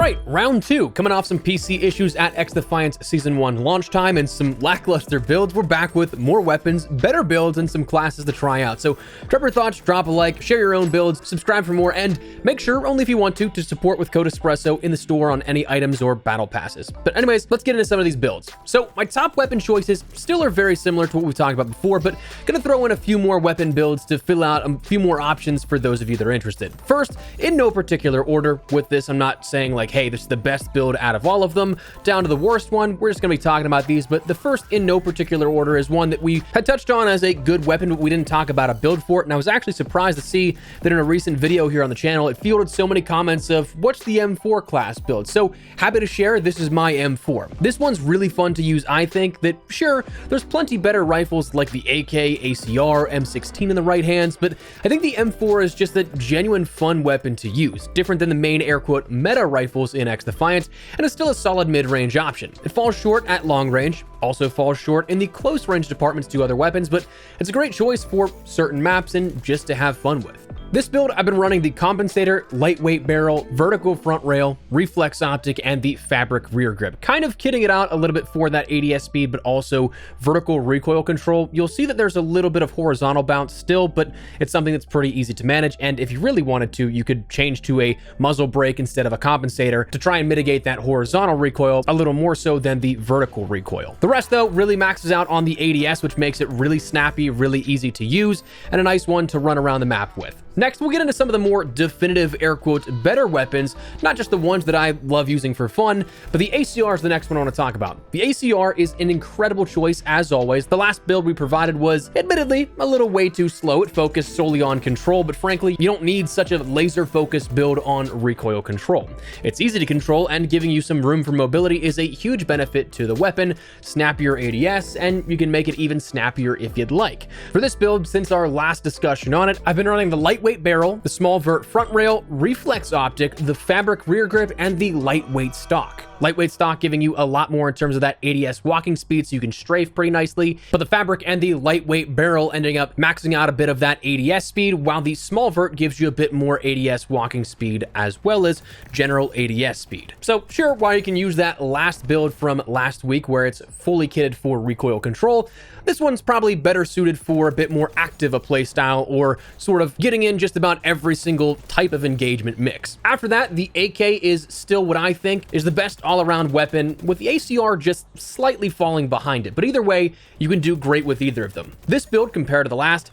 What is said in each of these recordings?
right, round 2. Coming off some PC issues at XDefiant Season 1 launch time and some lackluster builds, we're back with more weapons, better builds, and some classes to try out. So drop your thoughts, drop a like, share your own builds, subscribe for more, and make sure, only if you want to support with code Espresso in the store on any items or battle passes. But anyways, let's get into some of these builds. So my top weapon choices still are very similar to what we talked about before, but gonna throw in a few more weapon builds to fill out a few more options for those of you that are interested. First, in no particular order with this, I'm not saying like, hey, this is the best build out of all of them, down to the worst one. We're just gonna be talking about these, but the first in no particular order is one that we had touched on as a good weapon, but we didn't talk about a build for it, and I was actually surprised to see that in a recent video here on the channel, it fielded so many comments of, what's the M4 class build? So happy to share, this is my M4. This one's really fun to use, I think, that sure, there's plenty better rifles like the AK, ACR, M16 in the right hands, but I think the M4 is just a genuine fun weapon to use, different than the main air quote meta rifles in XDefiant, and is still a solid mid-range option. It falls short at long range, also falls short in the close range departments to other weapons, but it's a great choice for certain maps and just to have fun with. This build, I've been running the compensator, lightweight barrel, vertical front rail, reflex optic, and the fabric rear grip. Kind of kitting it out a little bit for that ADS speed, but also vertical recoil control. You'll see that there's a little bit of horizontal bounce still, but it's something that's pretty easy to manage. And if you really wanted to, you could change to a muzzle brake instead of a compensator to try and mitigate that horizontal recoil a little more so than the vertical recoil. The rest, though, really maxes out on the ADS, which makes it really snappy, really easy to use, and a nice one to run around the map with. Next, we'll get into some of the more definitive, air quotes, better weapons, not just the ones that I love using for fun, but the ACR is the next one I want to talk about. The ACR is an incredible choice, as always. The last build we provided was, admittedly, a little way too slow. It focused solely on control, but frankly, you don't need such a laser-focused build on recoil control. It's easy to control, and giving you some room for mobility is a huge benefit to the weapon, snappier ADS, and you can make it even snappier if you'd like. For this build, since our last discussion on it, I've been running the lightweight barrel, the small vert front rail, reflex optic, the fabric rear grip, and the lightweight stock. Lightweight stock giving you a lot more in terms of that ADS walking speed, so you can strafe pretty nicely, but the fabric and the lightweight barrel ending up maxing out a bit of that ADS speed, while the small vert gives you a bit more ADS walking speed as well as general ADS speed. So sure, while you can use that last build from last week where it's fully kitted for recoil control, this one's probably better suited for a bit more active a playstyle, or sort of getting in just about every single type of engagement mix. After that, the AK is still what I think is the best all-around weapon, with the ACR just slightly falling behind it. But either way, you can do great with either of them. This build, compared to the last,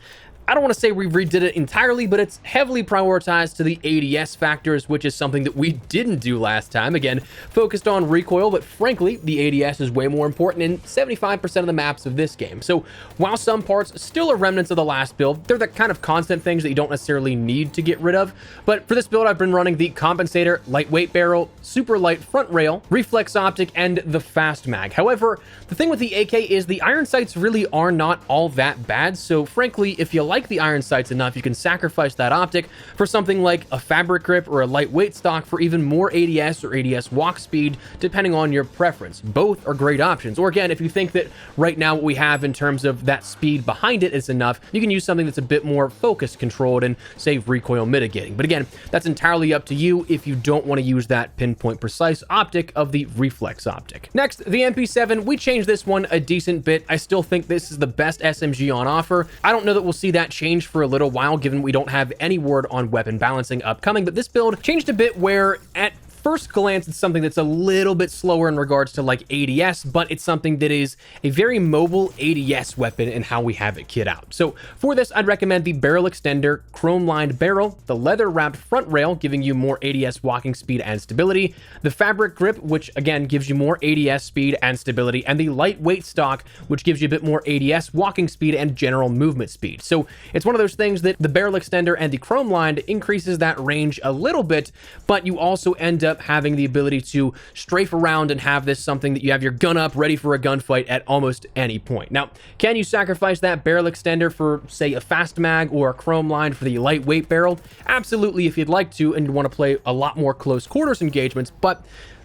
I don't want to say we redid it entirely, but it's heavily prioritized to the ADS factors, which is something that we didn't do last time. Again, focused on recoil, but frankly, the ADS is way more important in 75% of the maps of this game. So while some parts still are remnants of the last build, they're the kind of constant things that you don't necessarily need to get rid of. But for this build, I've been running the compensator, lightweight barrel, super light front rail, reflex optic, and the fast mag. However, the thing with the AK is the iron sights really are not all that bad. So frankly, if you like the iron sights enough, you can sacrifice that optic for something like a fabric grip or a lightweight stock for even more ADS or ADS walk speed, depending on your preference. Both are great options. Or again, if you think that right now what we have in terms of that speed behind it is enough, you can use something that's a bit more focus controlled and say recoil mitigating. But again, that's entirely up to you if you don't want to use that pinpoint precise optic of the reflex optic. Next, the MP7, we changed this one a decent bit. I still think this is the best SMG on offer. I don't know that we'll see that change for a little while, given we don't have any word on weapon balancing upcoming, but this build changed a bit where at first glance, it's something that's a little bit slower in regards to like ADS, but it's something that is a very mobile ADS weapon in how we have it kit out. So for this, I'd recommend the barrel extender, chrome lined barrel, the leather wrapped front rail, giving you more ADS walking speed and stability, the fabric grip, which again gives you more ADS speed and stability, and the lightweight stock, which gives you a bit more ADS walking speed and general movement speed. So it's one of those things that the barrel extender and the chrome lined increases that range a little bit, but you also end up having the ability to strafe around and have this something that you have your gun up ready for a gunfight at almost any point. Now, can you sacrifice that barrel extender for, say, a fast mag or a chrome line for the lightweight barrel? Absolutely, if you'd like to and you want to play a lot more close quarters engagements, but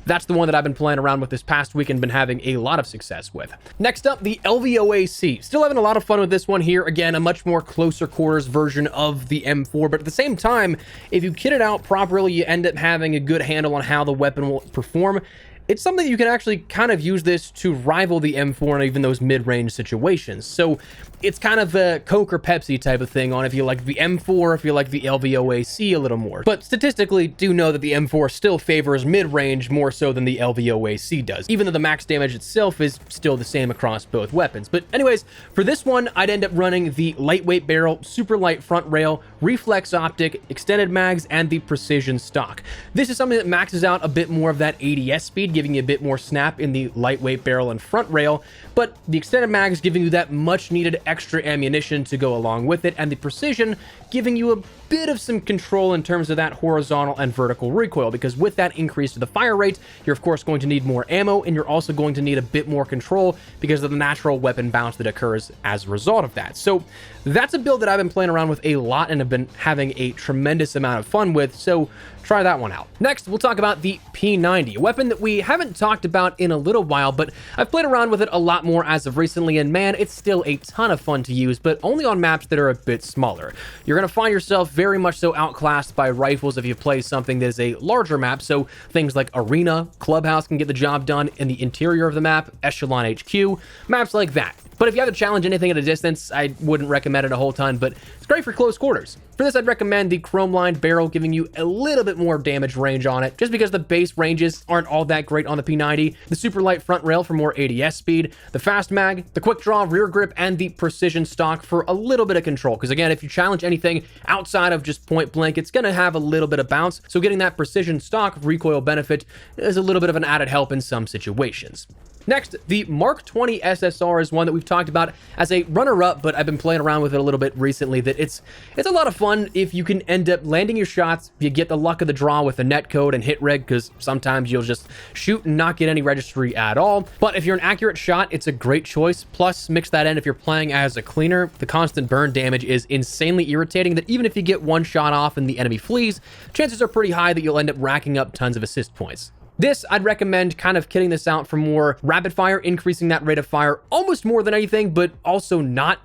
that's the one that I've been playing around with this past week and been having a lot of success with. Next up, the LVOA-C. Still having a lot of fun with this one here. Again, a much more closer quarters version of the M4, but at the same time, if you kit it out properly, you end up having a good handle on how the weapon will perform. It's something you can actually kind of use this to rival the M4 in even those mid-range situations. So it's kind of a Coke or Pepsi type of thing on if you like the M4, if you like the LVOA-C a little more. But statistically, do know that the M4 still favors mid-range more so than the LVOA-C does, even though the max damage itself is still the same across both weapons. But anyways, for this one, I'd end up running the lightweight barrel, super light front rail, reflex optic, extended mags, and the precision stock. This is something that maxes out a bit more of that ADS speed, giving you a bit more snap in the lightweight barrel and front rail, but the extended mags giving you that much needed extra ammunition to go along with it, and the precision giving you a bit of some control in terms of that horizontal and vertical recoil, because with that increase to the fire rate, you're of course going to need more ammo, and you're also going to need a bit more control because of the natural weapon bounce that occurs as a result of that. So that's a build that I've been playing around with a lot and have been having a tremendous amount of fun with, so try that one out. Next, we'll talk about the P90, a weapon that we haven't talked about in a little while, but I've played around with it a lot more as of recently, and man, it's still a ton of fun to use, but only on maps that are a bit smaller. You're going to find yourself very much so outclassed by rifles if you play something that is a larger map, so things like Arena, Clubhouse can get the job done in the interior of the map, Echelon HQ, maps like that. But if you have to challenge anything at a distance, I wouldn't recommend it a whole ton, but it's great for close quarters. For this, I'd recommend the chrome-lined barrel, giving you a little bit more damage range on it, just because the base ranges aren't all that great on the P90, the super light front rail for more ADS speed, the fast mag, the quick draw rear grip, and the precision stock for a little bit of control. Because again, if you challenge anything outside of just point blank, it's going to have a little bit of bounce, so getting that precision stock recoil benefit is a little bit of an added help in some situations. Next, the Mark 20 SSR is one that we've talked about as a runner-up, but I've been playing around with it a little bit recently, that it's a lot of fun if you can end up landing your shots, you get the luck of the draw with the netcode and hit reg, because sometimes you'll just shoot and not get any registry at all. But if you're an accurate shot, it's a great choice. Plus, mix that in if you're playing as a cleaner, the constant burn damage is insanely irritating, that even if you get one shot off and the enemy flees, chances are pretty high that you'll end up racking up tons of assist points. This, I'd recommend kind of kitting this out for more rapid fire, increasing that rate of fire almost more than anything, but also not.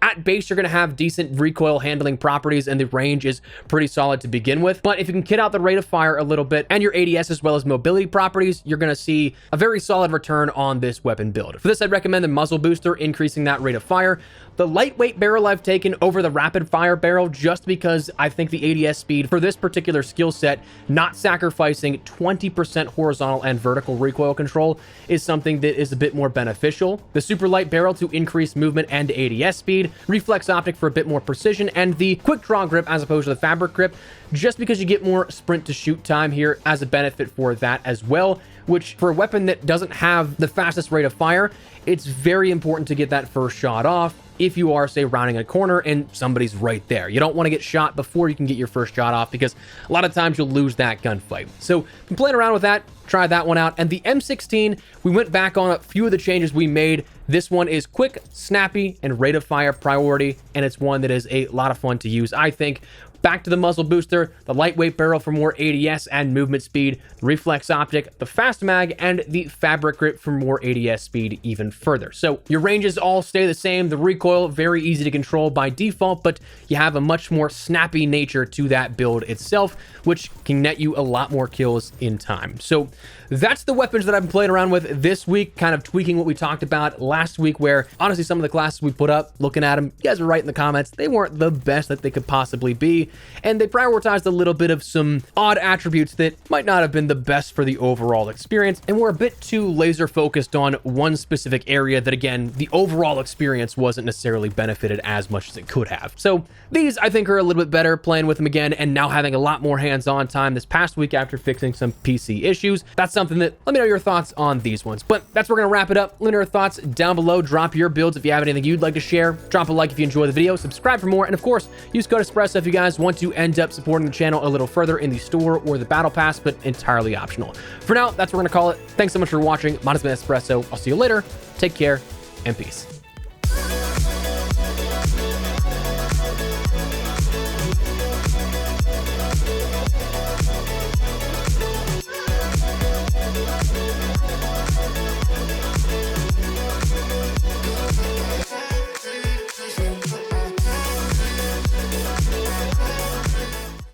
At base, you're going to have decent recoil handling properties, and the range is pretty solid to begin with. But if you can kit out the rate of fire a little bit and your ADS as well as mobility properties, you're going to see a very solid return on this weapon build. For this, I'd recommend the muzzle booster, increasing that rate of fire. The lightweight barrel I've taken over the rapid fire barrel just because I think the ADS speed for this particular skill set, not sacrificing 20% horizontal and vertical recoil control, is something that is a bit more beneficial. The super light barrel to increase movement and ADS speed, reflex optic for a bit more precision, and the quick draw grip as opposed to the fabric grip, just because you get more sprint to shoot time here as a benefit for that as well, which for a weapon that doesn't have the fastest rate of fire, it's very important to get that first shot off if you are, say, rounding a corner and somebody's right there. You don't want to get shot before you can get your first shot off, because a lot of times you'll lose that gunfight. So been playing around with that, try that one out. And the M16, we went back on a few of the changes we made. This one is quick, snappy, and rate of fire priority, and it's one that is a lot of fun to use, I think. Back to the muzzle booster, the lightweight barrel for more ADS and movement speed, the reflex optic, the fast mag, and the fabric grip for more ADS speed even further. So your ranges all stay the same. The recoil, very easy to control by default, but you have a much more snappy nature to that build itself, which can net you a lot more kills in time. So that's the weapons that I've been playing around with this week, kind of tweaking what we talked about last week, where honestly, some of the classes we put up, looking at them, you guys are right in the comments, they weren't the best that they could possibly be. And they prioritized a little bit of some odd attributes that might not have been the best for the overall experience, and were a bit too laser focused on one specific area that, again, the overall experience wasn't necessarily benefited as much as it could have. So these, I think, are a little bit better playing with them again and now having a lot more hands-on time this past week after fixing some PC issues. That's something that, let me know your thoughts on these ones. But that's where we're gonna wrap it up. Let me know your thoughts down below. Drop your builds if you have anything you'd like to share. Drop a like if you enjoy the video. Subscribe for more. And of course, use code Espresso if you guys want to end up supporting the channel a little further in the store or the battle pass, but entirely optional. For now, that's what we're gonna call it. Thanks so much for watching. My name is Espresso. I'll see you later. Take care and peace.